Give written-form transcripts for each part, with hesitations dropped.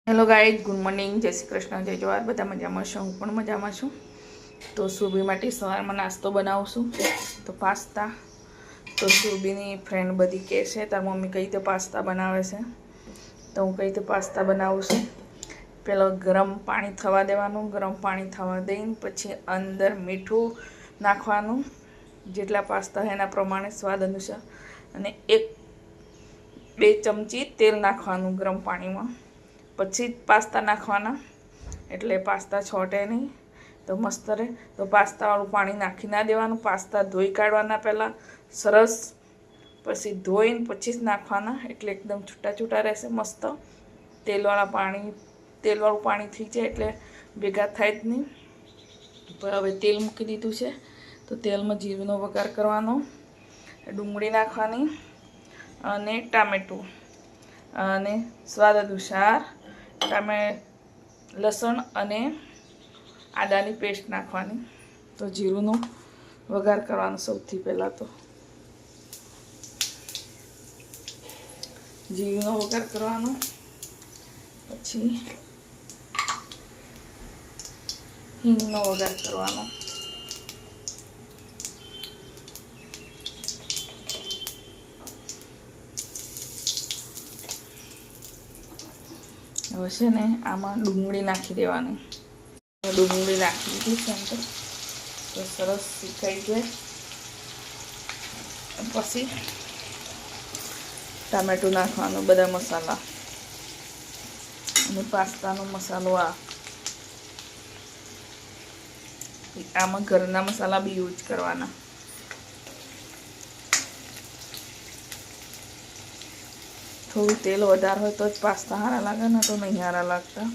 Hello guys, good morning, જય શ્રી કૃષ્ણ, જય જવાહર. બધા મજામાં છો? હું પણ મજામાં છું. તો સુરભી માટે સવારમાં નાસ્તો બનાવું છું. તો પાસ્તા. તો સુરભીની ફ્રેન્ડ બધી કહે છે તાર મમ્મી કઈ રીતે પાસ્તા બનાવે છે, તો હું કઈ રીતે પાસ્તા બનાવું છું. પહેલાં ગરમ પાણી થવા દેવાનું. ગરમ પાણી થવા દઈને પછી અંદર મીઠું નાખવાનું, જેટલા પાસ્તા હોય એના પ્રમાણે સ્વાદ અનુસાર, અને 1-2 ચમચી તેલ નાખવાનું ગરમ પાણીમાં. પછી જ પાસ્તા નાખવાના, એટલે પાસ્તા છોટે નહીં, તો મસ્ત રહે. તો પાસ્તાવાળું પાણી નાખી ના દેવાનું. પાસ્તા ધોઈ કાઢવાના પહેલાં સરસ, પછી ધોઈને પછી જ નાખવાના, એટલે એકદમ છૂટા છૂટા રહેશે મસ્ત. તેલવાળું પાણી થઈ જાય એટલે ભેગા થાય જ નહીં. પણ હવે તેલ મૂકી દીધું છે, તો તેલમાં જીરુંનો વઘાર કરવાનો, ડુંગળી નાખવાની અને ટામેટું અને સ્વાદ અનુસાર લસણ અને આદાની પેસ્ટ નાખવાની. તો જીરુંનો વઘાર કરવાનો. સૌથી પહેલાં તો જીરુંનો વઘાર કરવાનો, પછી હિંગનો વઘાર કરવાનો. હવે છે ને આમાં ડુંગળી નાખી દેવાની. ડુંગળી નાખી દીધી છે અંદર, તો સરસ શીખાઈ જાય. પછી ટામેટું નાખવાનું, બધા મસાલા અને પાસ્તાનો મસાલો. આમાં ઘરના મસાલા બી યુઝ કરવાના. થોડું તેલ વધારે હોય તો જ પાસ્તા સારા લાગે, ને તો નહીં સારા લાગતા.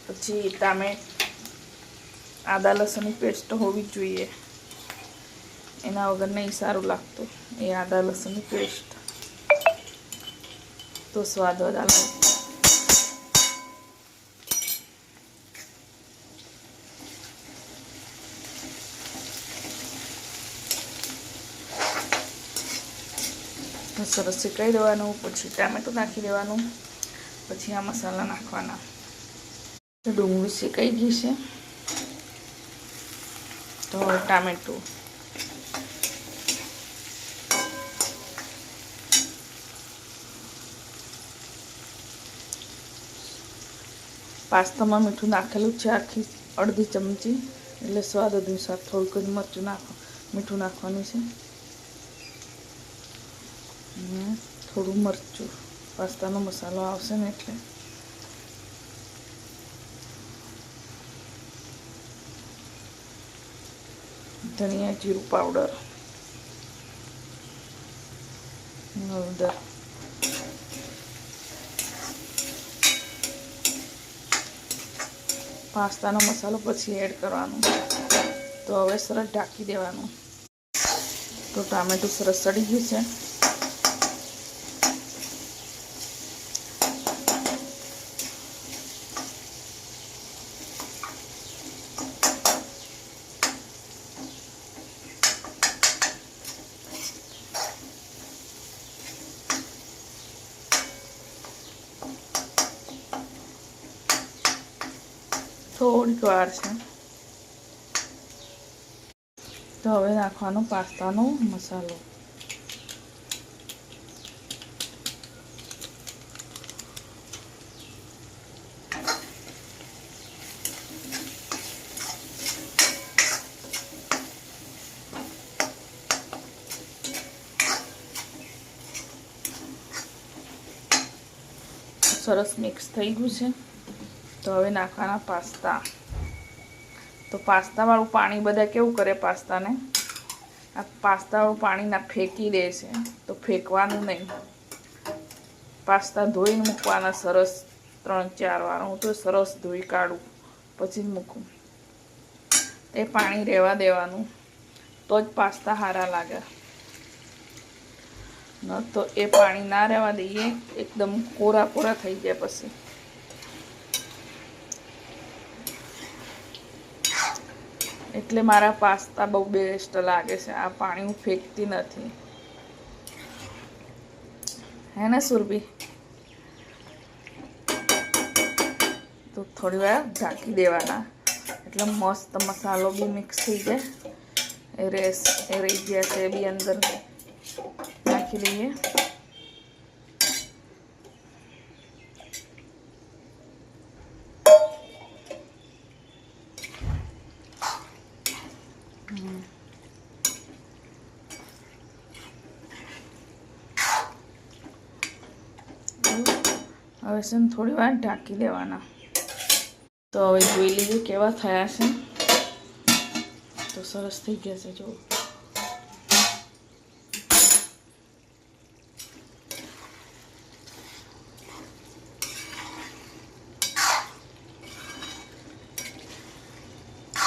પછી આદા લસણની પેસ્ટ હોવી જ જોઈએ, એના વગર નહીં સારું લાગતું. એ આદા લસણની પેસ્ટ તો સ્વાદ વધારે લાગે. સરસ શેકાઈ દેવાનું. પછી ટામેટું નાખી દેવાનું. પછી આ મસાલા નાખવાના. ડુંગળી શેકાઈ ગઈ છે, તો ટામેટું, પાસ્તામાં મીઠું નાખેલું છે, આખી અડધી ચમચી, એટલે સ્વાદ અનુસાર થોડુંક જ મીઠું નાખવાનું છે. થોડું મરચું, પાસ્તાનો મસાલો આવશે ને એટલે. ધનિયા જીરું પાવડર, હળદર, પાસ્તાનો મસાલો પછી એડ કરવાનો. તો હવે સરસ ઢાંકી દેવાનું. તો ટામેટું સરસ સડી ગયું છે. થોડીક વાર છે, તો હવે નાખવાનો પાસ્તાનો મસાલો. સરસ મિક્સ થઈ ગયું છે, તો હવે નાખવાના પાસ્તા. તો પાસ્તાવાળું પાણી બધા કેવું કરે પાસ્તાને, આ પાસ્તાવાળું પાણી ફેંકી દે છે. તો ફેંકવાનું નહીં, પાસ્તા ધોઈને મૂકવાના સરસ 3-4 વાર. હું તો સરસ ધોઈ કાઢું પછી જ મૂકું. એ પાણી રહેવા દેવાનું, તો જ પાસ્તા સારા લાગે. ન તો એ પાણી ના રહેવા દઈએ, એકદમ કોરા થઈ જાય. પછી એટલે મારા પાસ્તા બહુ બેસ્ટ લાગે છે. આ પાણી હું ફેંકતી નથી, હે ને સુરભી? તો થોડી વાર ઢાંકી દેવાના એટલે મસ્ત મસાલો બી મિક્સ થઈ જાય એ રહી ગયા છે એ બી અંદર નાખી દઈએ હવે છે ને થોડી વાર ઢાંકી દેવાના તો હવે જોઈ લઈએ કેવા થયા છે તો સરસ થઈ ગયા છે જો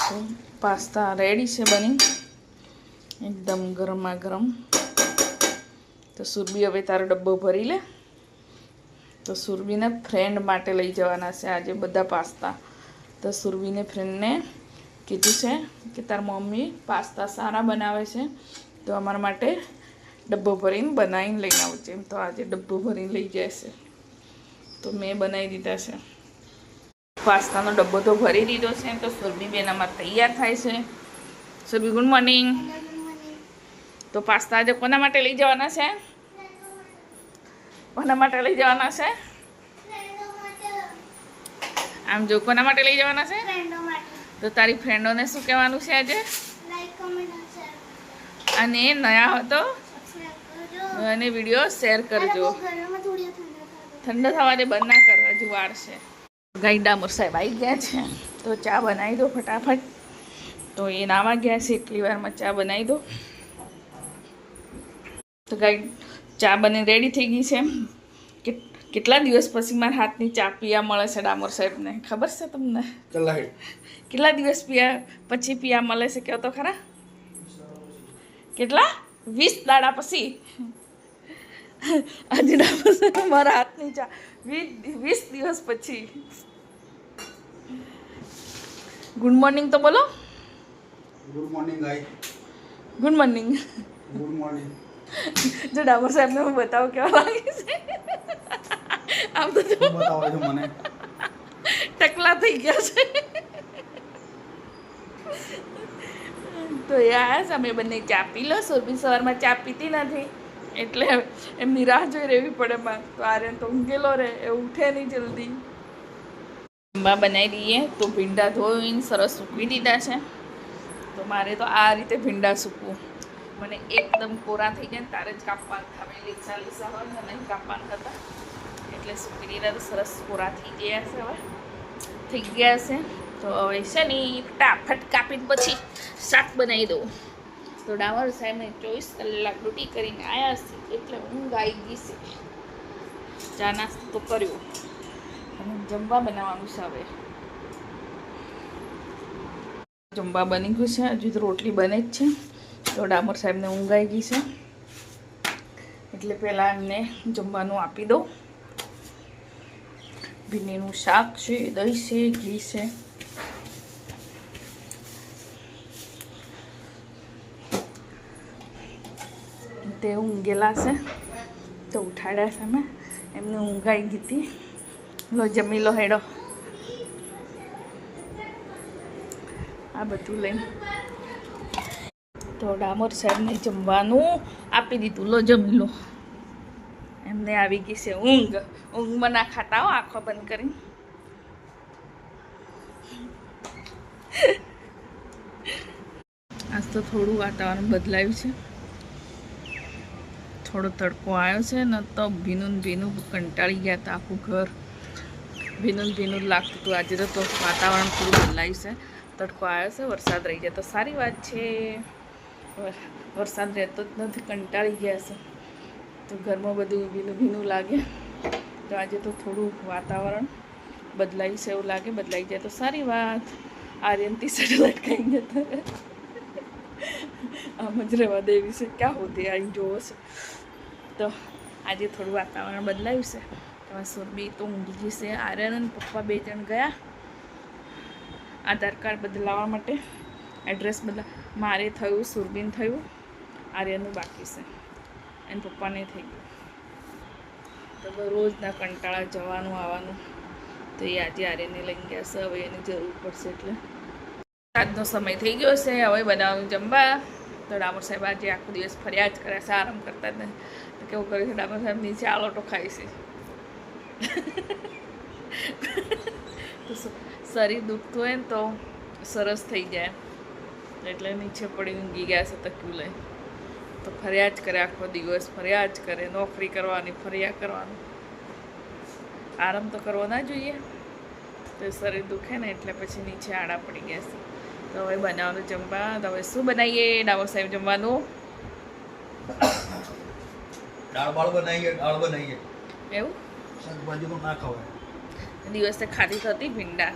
તો પાસ્તા રેડી છે બની એકદમ ગરમા ગરમ તો સુરભી હવે તારો ડબ્બો ભરી લે તો સુરભીને ફ્રેન્ડ માટે લઈ જવાના છે આજે બધા પાસ્તા તો સુરભીને ફ્રેન્ડને કીધું છે કે તાર મમ્મી પાસ્તા સારા બનાવે છે તો અમારા માટે ડબ્બો ભરીને બનાવીને લઈને આવજે એમ તો આજે ડબ્બો ભરીને લઈ જાય છે તો મેં બનાવી દીધા છે પાસ્તાનો ડબ્બો તો ભરી દીધો છે તો સુરભી બેન અમારે તૈયાર થાય છે સુરભી ગુડ મોર્નિંગ તો પાસ્તા આજે કોના માટે લઈ જવાના છે કોના માટે લઈ જવાના છે આમ જો કોના માટે લઈ જવાના છે તો તારી ફ્રેન્ડોને શું કહેવાનું છે આજે અને નયા હો તો અને વિડીયો શેર કરજો ઠંડો થવા દે બંધ ના કરવા હજુ વાર છે ગાઈડામોર સાહેબ આવી ગયા છે તો ચા બનાવી દો ફટાફટ તો એ નાવા ગયા છે એટલી વારમાં ચા બનાવી દો તો ગાઈ ચા બની રેડી થઈ ગઈ છે કેટલા દિવસ પછી મારા હાથની ચા પીવા મળે છે ડામોર સાહેબને ખબર છે તમને કેટલા દિવસ પછી પીવા મળે છે કહો તો ખરા કેટલા 20 દાડા પછી આજે ડામોર સાહેબ મારા હાથની ચા 20 દિવસ પછી ગુડ મોર્નિંગ તો બોલો ગુડ મોર્નિંગ ગાઈ ગુડ મોર્નિંગ ગુડ મોર્નિંગ જો ડામોર સાહેબને હું બતાવું કેવા લાગે છે આમ તો જો બતાવો છો મને ટકલા થઈ ગયા છે તો યાર અમે બંને ચા પી લો સુરભી સવારમાં ચા પીતી નથી એટલે એમની રાહ જોઈ રહેવી પડે માં તો આર્યન તો ઊંઘેલો રહે એ ઉઠે નહીં જલ્દી જમવા બનાવી દઈએ તો ભીંડા ધોઈને સરસ સૂકવી દીધા છે તો મારે તો આ રીતે ભીંડા સૂકવું મને એકદમ કોરા થઈ જાય ને તારે જ કાપવાનું થાય લીસા હોય ને નહીં કાપવાનું થતા એટલે સૂકી દીધા તો સરસ કોરા થઈ ગયા છે હવે થઈ ગયા છે તો હવે છે ને ફટાફટ કાપીને પછી શાક બનાવી દઉં તો ડામોર સાહેબને 24 કલાક ડ્યુટી કરીને આવ્યા છે એટલે ઊંઘ આવી ગઈ છે ચા નાસ્તો તો કર્યો અને જમવા બનાવવાનું છે હવે જમવા બની ગયું છે હજુ તો રોટલી બને જ છે તો ડામોર સાહેબને ઊંઘ આવી ગઈ છે એટલે પહેલાં એમને જમવાનું આપી દઉં ભીંડીનું શાક છે દહીં છે ઘી છે તે ઊંઘેલા છે તો ઉઠાડ્યા છે અમે એમને ઊંઘ આવી ગઈ હતી લો જમી લો હેડો આ બધું લઈને તો ડામોર સાહેબને જમવાનું આપી દીધું લો જમી લો એમને આવી ગઈ છે ઊંઘમાં ના ખાતા હો આંખો બંધ કરીને આજ તો થોડું વાતાવરણ બદલાયું છે થોડો તડકો આવ્યો છે ને તો ભીનું કંટાળી ગયા હતા આખું ઘર ભીનું લાગતું હતું આજે તો વાતાવરણ થોડું બદલાયું છે તડકો આવ્યો છે વરસાદ રહી જાય તો સારી વાત છે વરસાદ રહેતો જ નથી કંટાળી ગયા છે તો ઘરમાં બધું ભીનું લાગે તો આજે તો થોડું વાતાવરણ બદલાયું છે એવું લાગે બદલાઈ જાય તો સારી વાત આર્યન ટી-શર્ટ લટકાઈ જતા આમ જ રહેવા દેવી છે ક્યાં હોતી આવી જોવો છે તો આજે થોડું વાતાવરણ બદલાયું છે તમારે સુરભી તો ઊંઘી ગઈ છે આર્યન અને પપ્પા 2 જણ ગયા આધાર કાર્ડ બદલાવવા માટે એડ્રેસ મારે થયું સુરભીને થયું આર્યનનું બાકી છે એને પપ્પાને થઈ ગયું તો રોજના કંટાળા જવાનું આવવાનું તો એ આજે આર્યને લઈને ગયા છે, હવે એની જરૂર પડશે એટલે આજનો સમય થઈ ગયો છે હવે બનાવવાનું જમવા. તો ડામોર સાહેબ આજે આખો દિવસ ફર્યા જ કરે છે, આરામ કરતા જ નહીં. તો કેવું કર્યું છે ડામોર સાહેબ નીચે આલોટો ખાય છે. તો શરીર દુખતું હોય ને તો સરસ થઈ જાય એટલે નીચે પડી ઊંઘી ગયા છે તકિયું લઈ. તો ફર્યા જ કરે આખો દિવસ, ફર્યા જ કરે, નોકરી કરવાની, ફર્યા કરવાનું. આરામ તો કરવો ના જોઈએ. તો શરીર દુખે ને એટલે પછી નીચે આડા પડી ગયા છે. તો હવે બનાવવાનું જમવા. તો હવે શું બનાવીએ ડામોર સાહેબ જમવાનું? દાળ બનાવીએ. એવું શાકભાજી તો ના ખવાય. દિવસે ખાધી થતી ભીંડા,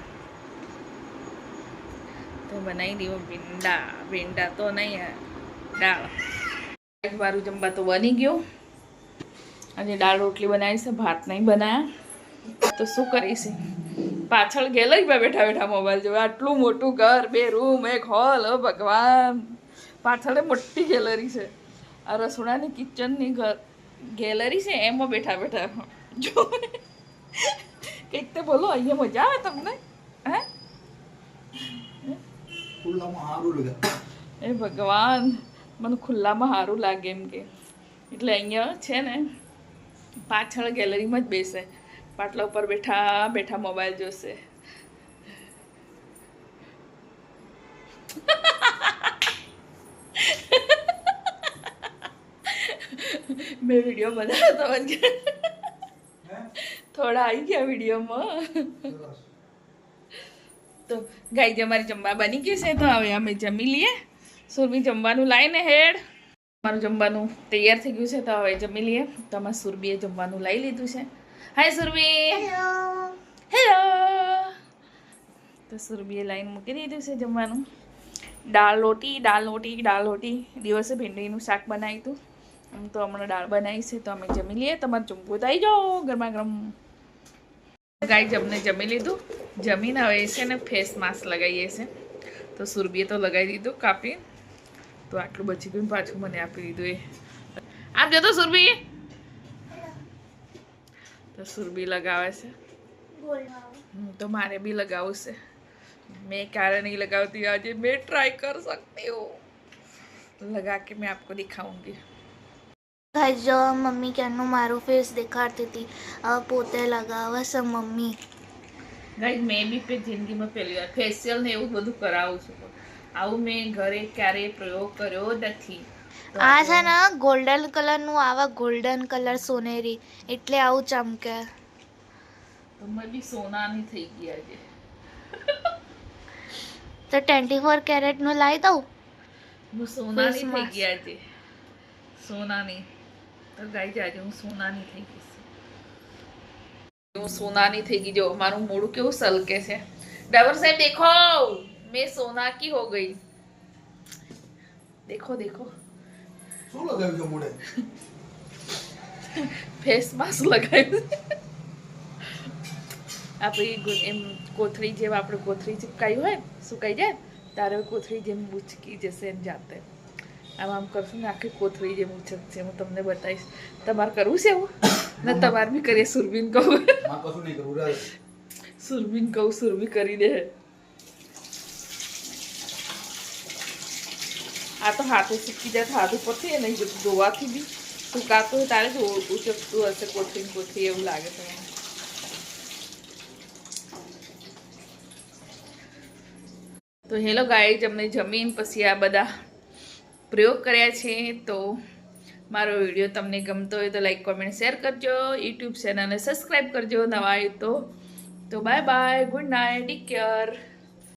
તો બનાવી દઉં ભીંડા તો નહીં, દાળ. મારું જમવા તો બની ગયું. આજે દાળ રોટલી બનાવી છે, ભાત નહીં બનાવ્યા. તો શું કરીશ, પાછળ ગેલેરીમાં બેઠા બેઠા મોબાઈલ જોવા. આટલું મોટું ઘર, 2 રૂમ 1 હોલ, ઓ ભગવાન. પાછળ મોટી ગેલેરી છે. આ રસોડાની કિચનની ગેલેરી છે, એમાં બેઠા બેઠા જો. કંઈક તો બોલો, અહીંયા મજા આવે તમને? હે ખુલ્લામાં સારું લાગે. એ ભગવાન, મને ખુલ્લામાં સારું લાગે એમ કે. એટલે અહીંયા છે ને પાછળ ગેલેરીમાં જ બેસે, પાટલા ઉપર બેઠા બેઠા મોબાઈલ જોશે. મેં વિડીયો બનાવ્યો તો થોડા આવી ગયા વિડીયોમાં. તો ગાય અમારી જમવા બની ગઈ છે, તો હવે અમે જમી લઈએ. સુરભી જમવાનું લાવીને હેડ. મારું જમવાનું તૈયાર થઈ ગયું છે, તો હવે જમી લઈએ. તો અમારા સુરભીએ જમવાનું લઈ લીધું છે. હાય સુરભી. હેલો. તો સુરભીએ લાઈન મૂકી દીધું છે જમવાનું. દાળ રોટી. દિવસે ભીંડીનું શાક બનાવ્યું હતું. આમ તો હમણાં દાળ બનાવી છે, તો અમે જમી લઈએ. તમારે જમવું તો આવી જાઓ ગરમા ગરમ. ગાય જમને જમી લીધું. જમીને હવે છે ને ફેસ માસ્ક લગાવીએ છે. તો સુરભીએ તો લગાવી દીધું કાપી. તો આટલું બચી ગયું, પાછું મને આપી દીધું. એ આપજો તો સુરભી. તો સુરભી લગાવે છે. તો મારે બી લગાવવું છે. मैं क्यारे नहीं लगाती, आज मैं ट्राई कर सकती हूँ लगा के मैं आपको दिखाऊंगी. ગાઈસ જો મમ્મી ક્યારનું મારું ફેસ દેખાડતી હતી, હવે પોતે લગાવે છે મમ્મી. ગાઈસ મેં બી જિંદગીમાં પહેલી વાર ફેશિયલ ને એવું બધું કરાવું છું. આવું મેં ઘરે ક્યારેય પ્રયોગ કર્યો નથી. આ છે ને ગોલ્ડન કલરનું આવા ગોલ્ડન કલર સોનેરી, એટલે આવું ચમકે. તો મેં બી સોનાની થઈ ગઈ આજે. તો 24 કેરેટનું લાવી દઉં. હું સોનાની થઈ ગઈ આજે. સોનાની તો ગાઈસ આજે હું સોનાની થઈ ગઈ છું. હું સોનાની થઈ ગઈ. જો મારું મોઢું કેવું સલકે છે. ડાબર સાહેબ દેખો, मैं सोना की हो गई. देखो देखो શું લગાવ્યું છે મોઢે? ફેસ માસ્ક લગાવ્યું. આપણી એમ કોથળી જેમ આપણે કોથળી ચીપકાઈ હોય, સુકાઈ જાય તારે કોથળી જેમ ઉચકી જશે એમ જાતે. આમ કરશું ને આખી કોથળી જેમ ઉચકશે. હું તમને બતાવીશ. તમારે કરવું છે એવું? ને તમારે બી કરીએ. સુરભીને કહું. કશું નહીં કરવું. સુરભીને કહું, સુરભી કરી દે. આ તો હાથે સૂકી જાય, હાથ ઉપરથી એ નહીં જતું. ધોવાથી બી સુકાતું હોય તારે જ ઉચકતું હશે કોથળી એવું લાગે છે મને. તો હેલો ગાઈઝ, અમને જમીન પછી આ બધા પ્રયોગ કર્યા છે. તો મારો વિડીયો તમને ગમતો હોય તો લાઈક કોમેન્ટ શેર કરજો. યુટ્યુબ ચેનલને સબસ્ક્રાઈબ કરજો નવા આવ્યું તો bye bye, good night, take care.